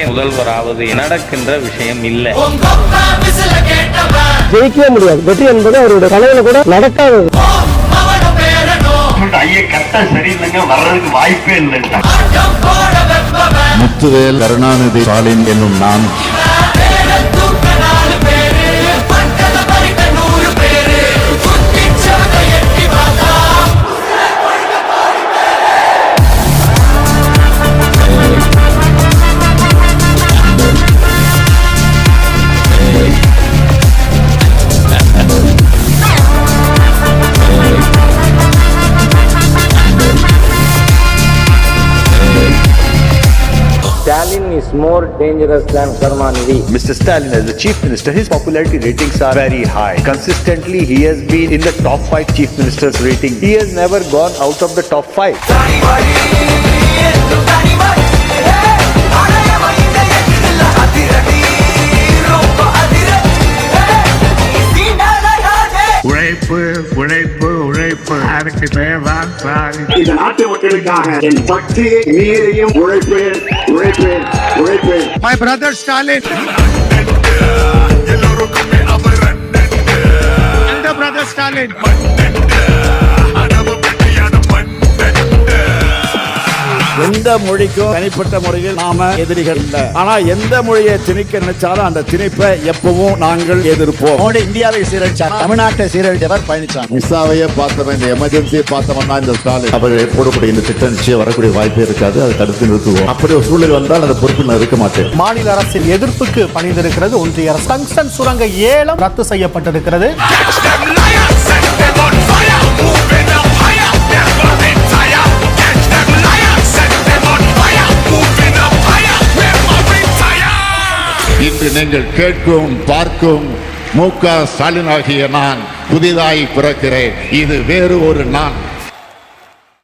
முதல்வராவது நடக்கின்ற விஷயம் இல்லை. ஜெயிக்கவே முடியாது. வெற்றி என்பது அவருடைய கனவுல கூட நடக்காது. முத்துவேல் கருணாநிதி ஸ்டாலின் என்னும் நான் Stalin is more dangerous than Karunanidhi. Mr. Stalin as the chief minister, his popularity ratings are very high. Consistently, he has been in the top 5 chief ministers rating. He has never gone out of the top 5. இந்த நாட்டு மக்களுக்காக என் பக்தியை மீறியும் உழைப்பேன். My brother Stalin. Elder brother Stalin. எந்த மொழிக்கும் தனிப்பட்ட முறையில் நாம எதிரிகள் இல்லை. ஆனா எந்த மொழியை திணிக்க நினைச்சாலும் அந்த திணிப்பை எப்பவும் நாங்கள் எதிர்ப்போம். இந்தியாவை சீரழிச்சார், தமிழ்நாட்டை சீரழித்தவர் பழனிசாமி. மிஸ்ஸாவையே பார்த்தவன், இந்த எமர்ஜென்சியை பார்த்தவன் தான் இந்த ஸ்டாலின். அவர்கள் போடக்கூடிய இந்த திட்டம் நிச்சயம் வரக்கூடிய வாய்ப்பே இருக்காது. அதை தடுத்து நிறுத்துவோம். அப்படி ஒரு சூழல் வந்தால் அந்த பொறுப்பில் நான் இருக்க மாட்டேன். மாநில அரசின் எதிர்ப்புக்கு பணிந்திருக்கிறது ஒன்றிய அரசு. டங்ஸ்டன் சுரங்க ஏலம் ரத்து செய்யப்பட்டிருக்கிறது. இன்று நீங்கள் கேட்கும் பார்க்கும் மு க ஸ்டாலின் ஆகிய நான் புதிதாய் பிறக்கிறேன். இது வேறு ஒரு நான்.